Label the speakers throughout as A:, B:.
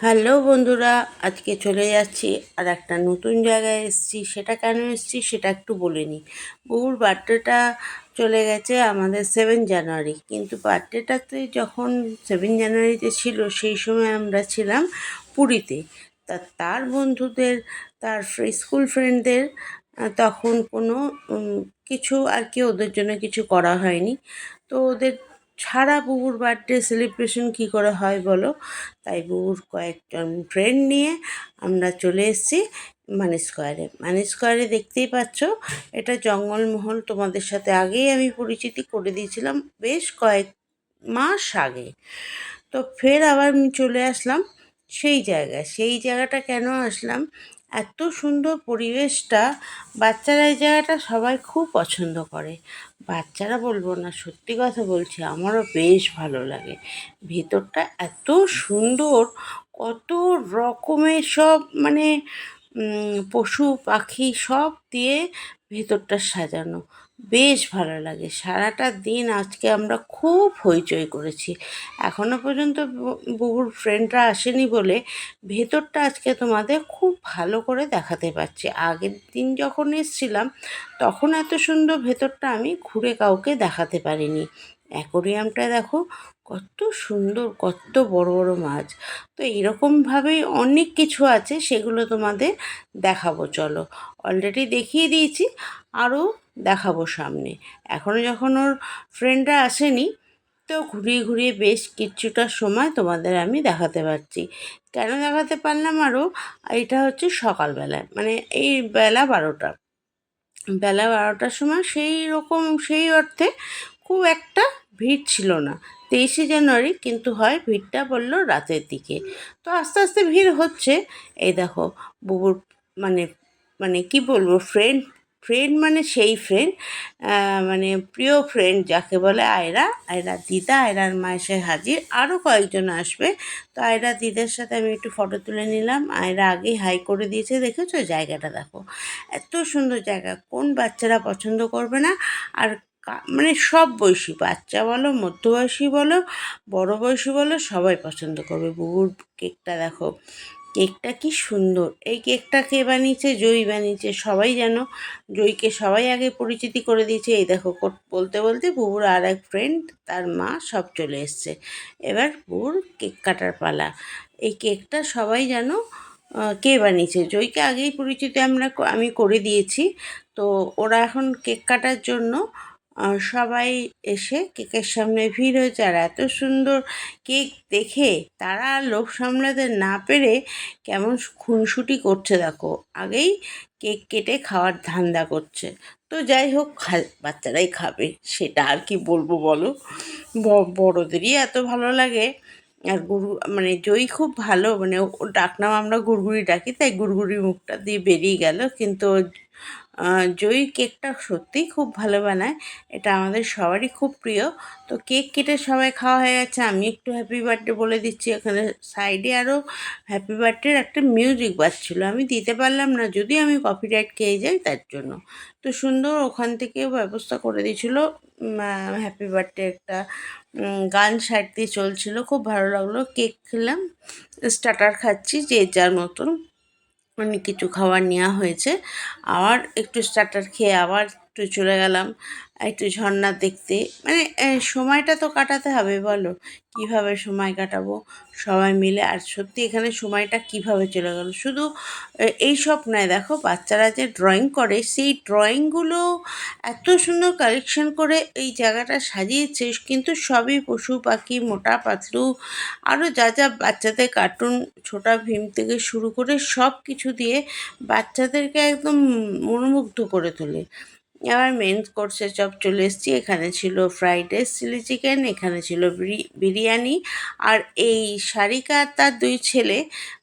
A: Hello বন্ধুরা, আজকে চলে যাচ্ছি আর একটা নতুন জায়গায় এসেছি। সেটা কেন এসেছি সেটা একটু বলে নিই। বউর বার্থডেটা চলে গেছে আমাদের 7 জানুয়ারি, কিন্তু বার্থডেটাতে যখন 7 জানুয়ারিতে ছিল সেই সময় আমরা ছিলাম পুরীতে। তার বন্ধুদের, তার স্কুল ফ্রেন্ডদের তখন কোনো কিছু আর কি ওদের জন্য কিছু করা হয়নি। তো ওদের ছাড়া বুবুর বার্থডে সেলিব্রেশন কী করে হয় বলো? তাই বুবুর কয়েকজন ফ্রেন্ড নিয়ে আমরা চলে এসেছি মানি স্কোয়ারে। দেখতেই পাচ্ছ, এটা জঙ্গলমহল। তোমাদের সাথে আগেই আমি পরিচিতি করে দিয়েছিলাম, বেশ কয়েক মাস আগে। তো ফের আবার আমি চলে আসলাম সেই জায়গাটা কেন আসলাম? এত সুন্দর পরিবেশটা। বাচ্চারা এই জায়গাটা সবাই খুব পছন্দ করে। বাচ্চারা বলবো না, সত্যি কথা বলছি, আমারও বেশ ভালো লাগে। ভেতরটা এত সুন্দর, কত রকমের সব মানে পশু পাখি সব দিয়ে ভেতরটা সাজানো, বেশ ভালো লাগে। সারাটা দিন আজকে আমরা খুব হইচই করেছি। এখনও পর্যন্ত বুবুর ফ্রেন্ডরা আসেনি বলে ভেতরটা আজকে তোমাদের খুব ভালো করে দেখাতে পারছি। আগের দিন যখন এসেছিলাম তখন এত সুন্দর ভেতরটা আমি ঘুরে কাউকে দেখাতে পারিনি। অ্যাকোরিয়ামটা দেখো কত সুন্দর, কত বড় বড় মাছ। তো এরকমভাবেই অনেক কিছু আছে, সেগুলো তোমাদের দেখাবো। চলো, অলরেডি দেখিয়ে দিয়েছি, আরও দেখাবো সামনে। এখনও যখন ওর ফ্রেন্ডরা আসেনি, তো ঘুরিয়ে ঘুরিয়ে বেশ কিছুটা সময় তোমাদের আমি দেখাতে পারছি। কেন দেখাতে পারলাম আরও? এটা হচ্ছে সকালবেলায়, মানে এই বেলা 12টার সময় সেই অর্থে খুব একটা ভিড় ছিল না। 23 জানুয়ারি, কিন্তু হয় ভিড়টা বললো রাতের দিকে। তো আস্তে আস্তে ভিড় হচ্ছে। এই দেখো বুবুর মানে মানে কি বলবো, ফ্রেন্ড ফ্রেন্ড মানে সেই ফ্রেন্ড, মানে প্রিয় ফ্রেন্ড যাকে বলে আয়রা দিদা, আয়রার মা এসে হাজির, আরও কয়েকজন আসবে। তো আয়রা দিদার সাথে আমি একটু ফটো তুলে নিলাম। আয়রা আগেই হাই করে দিয়েছে, দেখেছো? জায়গাটা দেখো, এত সুন্দর জায়গা, কোন বাচ্চারা পছন্দ করবে না? আর মানে সব বয়সী, বাচ্চা বলো, মধ্যবয়সী বলো, বড় বয়সী বলো, সবাই পছন্দ করবে। বুবুর কেকটা দেখো, কেকটা কি সুন্দর। এই কেকটা কে বানিয়েছে? জয়ী বানিয়েছে। সবাই জানো, জয়ীকে সবাই আগে পরিচিতি করে দিয়েছে। এই দেখো, বলতে বলতে বুবুর আর এক ফ্রেন্ড, তার মা, সব চলে এসছে। এবার বুবুর কেক কাটার পালা। এই কেকটা সবাই জানো কে বানিয়েছে। জয়ীকে আগেই পরিচিতি আমি করে দিয়েছি। তো ওরা এখন কেক কাটার জন্য সবাই এসে কেকের সামনে ভিড় হয়েছে। আর এত সুন্দর কেক দেখে তারা আর লোভ সামলাতে না পেরে কেমন খুনসুটি করছে দেখো। আগেই কেক কেটে খাওয়ার ধান্দা করছে। তো যাই হোক, বাচ্চারাই খাবে, সেটা আর কি বলবো বলো। বড়দেরই এত ভালো লাগে। আর মানে জয়ী খুব ভালো, মানে ওর ডাকনাম আমরা গুড়গুড়ি ডাকি, তাই গুড়গুড়ি মুখটা দিয়ে বেরিয়ে গেল। কিন্তু জয়ী কেকটা সত্যিই খুব ভালো বানায়, এটা আমাদের সবারই খুব প্রিয়। তো কেক কেটে সবাই খাওয়া হয়ে গেছে। আমি একটু হ্যাপি বার্থডে বলে দিচ্ছি। এখানে সাইডে আরও হ্যাপি বার্থডের একটা মিউজিক বাজছিলো, আমি দিতে পারলাম না, যদি আমি কপিরাইট খেয়ে যাই তার জন্য। তো সুন্দর ওখান থেকেও ব্যবস্থা করে দিয়েছিল। হ্যাপি বার্থডে একটা গান সাইড দিয়ে চলছিল, খুব ভালো লাগলো। কেক খেলাম, স্টার্টার খাচ্ছি যে যার মতন, অনেক কিছু খাবার নেওয়া হয়েছে। আবার একটু স্টার্টার খেয়ে আবার একটু চলে গেলাম একটু ঝর্ণা দেখতে। মানে সময়টা তো কাটাতে হবে, বলো কিভাবে সময় কাটাবো সবাই মিলে? আর সত্যি এখানে সময়টা কিভাবে চলে গেল। শুধু এই সব নয়, দেখো বাচ্চারা যে ড্রয়িং করে, সেই ড্রয়িংগুলো এত সুন্দর কালেকশন করে এই জায়গাটা সাজিয়েছে, কিন্তু সবই পশু পাখি, মোটা পাতলু, আরও যা যা বাচ্চাদের কার্টুন, ছোটা ভীম থেকে শুরু করে সব কিছু দিয়ে বাচ্চাদেরকে একদম মনোমুগ্ধ করে তোলে। এবার মেন কোর্সে সব চলে এসেছি। এখানে ছিল ফ্রাইড রাইস, চিলি চিকেন, এখানে ছিল বিরিয়ানি। আর এই সারিকা আর তার দুই ছেলে,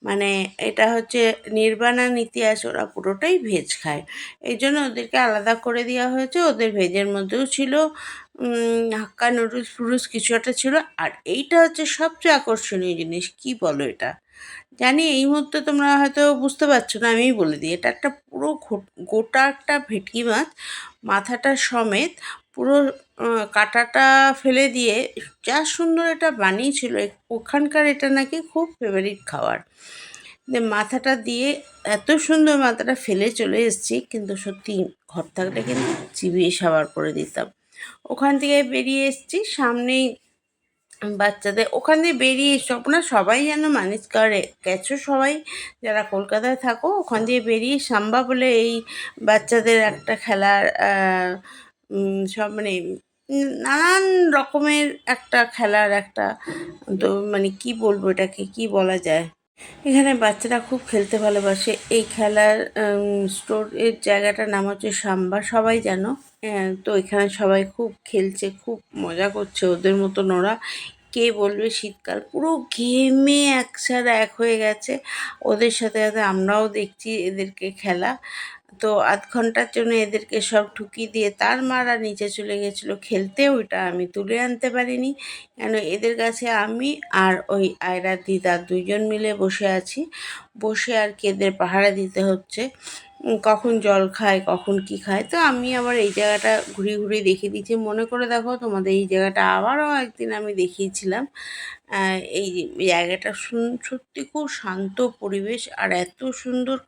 A: মানে এটা হচ্ছে নির্বাণা নীতিয়াস, ওরা পুরোটাই ভেজ খায়, এই জন্য ওদেরকে আলাদা করে দেওয়া হয়েছে। ওদের ভেজের মধ্যেও ছিল হাক্কা নুডলস ফুডলস কিছু একটা ছিল। আর এইটা হচ্ছে সবচেয়ে আকর্ষণীয় জিনিস। কি বলো এটা? জানি এই মুহূর্তে তোমরা হয়তো বুঝতে পারছো না, আমিই বলে দিই। এটা একটা পুরো গোটা একটা ভেটকি মাছ, মাথাটা সমেত পুরো কাঁটাটা ফেলে দিয়ে যা সুন্দর এটা বানিয়েছিল, ওখানকার এটা নাকি খুব ফেভারিট খাবার। মাথাটা দিয়ে এত সুন্দর, মাথাটা ফেলে চলে এসেছি, কিন্তু সত্যি ঘর থাকলে কিন্তু চিবিয়ে সাবার করে দিতাম। ওখান থেকে বেরিয়ে এসেছি, সামনেই বাচ্চাদের ওখান দিয়ে বেরিয়ে না, সবাই যেন ম্যানেজ করে গেছো, সবাই যারা কলকাতায় থাকো ওখান দিয়ে বেরিয়ে সাম্বা বলে এই বাচ্চাদের একটা খেলার সব মানে নানান রকমের একটা খেলার একটা, তো মানে কি বলবো, এটাকে কি বলা যায়, এখানে বাচ্চারা খুব খেলতে ভালোবাসে। এই খেলার স্টোরের জায়গাটার নাম হচ্ছে সাম্বা, সবাই জানো। তো এখানে সবাই খুব খেলছে, খুব মজা করছে ওদের মতন ওরা। কে বলবে শীতকাল পুরো ঘেমে একসাথে এক হয়ে গেছে, ওদের সাথে সাথে আমরাও দেখছি এদেরকে খেলা। তো আধ ঘন্টার জন্য এদেরকে সব ঢুকিয়ে দিয়ে তার মারা নিচে চলে গেছিলো খেলতে, ওইটা আমি তুলে আনতে পারিনি, কেন এদের কাছে আমি আর ওই আয়রার দিদা দুইজন মিলে বসে আছি, বসে আর কি এদের পাহারা দিতে হচ্ছে, কখন জল খায় কখন কি খায়। তো আমি আবার এই জায়গাটা ঘুরিয়ে ঘুরিয়ে দেখিয়ে দিচ্ছি, মনে করে দেখো তোমাদের এই জায়গাটা আবারও একদিন আমি দেখিয়েছিলাম। এই জায়গাটা সত্যি খুব শান্ত পরিবেশ, আর এত সুন্দর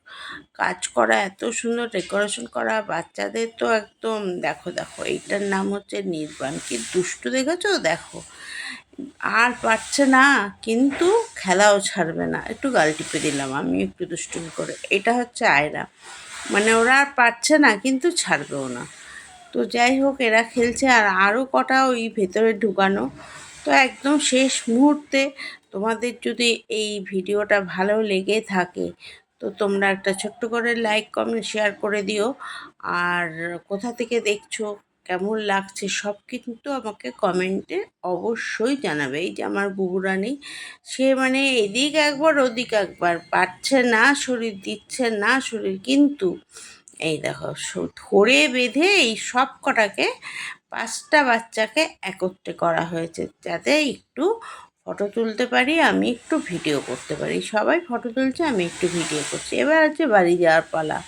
A: কাজ করা, এত সুন্দর ডেকোরেশন করা, বাচ্চাদের তো একদম দেখো দেখো, এইটার নাম হচ্ছে নির্বাণ, কি দুষ্টু দেখেছো, দেখো আর পারছে না, কিন্তু খেলাও ছাড়বে না। একটু গাল টিপে দিলাম আমি একটু দুষ্টুমি করে, এটা হচ্ছে আয়রা, মানে ওরা আর পারছে না কিন্তু ছাড়বেও না। তো যাই হোক, এরা খেলছে, আর আরও কটা ওই ভেতরে ঢুকানো। তো একদম শেষ মুহূর্তে তোমাদের যদি এই ভিডিওটা ভালো লেগে থাকে, তো তোমরা একটা ছোট্ট করে লাইক কমেন্ট শেয়ার করে দিও, আর কোথা থেকে দেখছো, কেমন লাগছে সব কিন্তু আমাকে কমেন্টে অবশ্যই জানাবে। এই যে আমার বুবুরানি, সে মানে এদিক একবার ওদিক একবার, পারছে না শরীর, দিচ্ছে না শরীর, কিন্তু এই দেখো ধরে বেঁধে এই সব কটাকে, 5টা বাচ্চাকে একত্রে করা হয়েছে, যাতে একটু ফটো তুলতে পারি, আমি একটু ভিডিও করতে পারি। সবাই ফটো তুলছে, আমি একটু ভিডিও করছি। এবার হচ্ছে বাড়ি যাওয়ার পালা,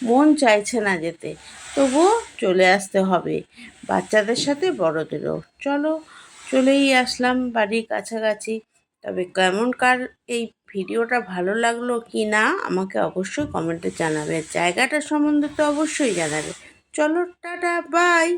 A: মন চাইছে না যেতে, তবুও চলে আসতে হবে, বাচ্চাদের সাথে বড়দেরও। চলো, চলেই আসলাম বাড়ির কাছাকাছি। তবে কেমনকার এই ভিডিওটা ভালো লাগলো কি না আমাকে অবশ্যই কমেন্টে জানাবে, জায়গাটা সম্বন্ধে তো অবশ্যই জানাবে। চলো, টাটা, বাই।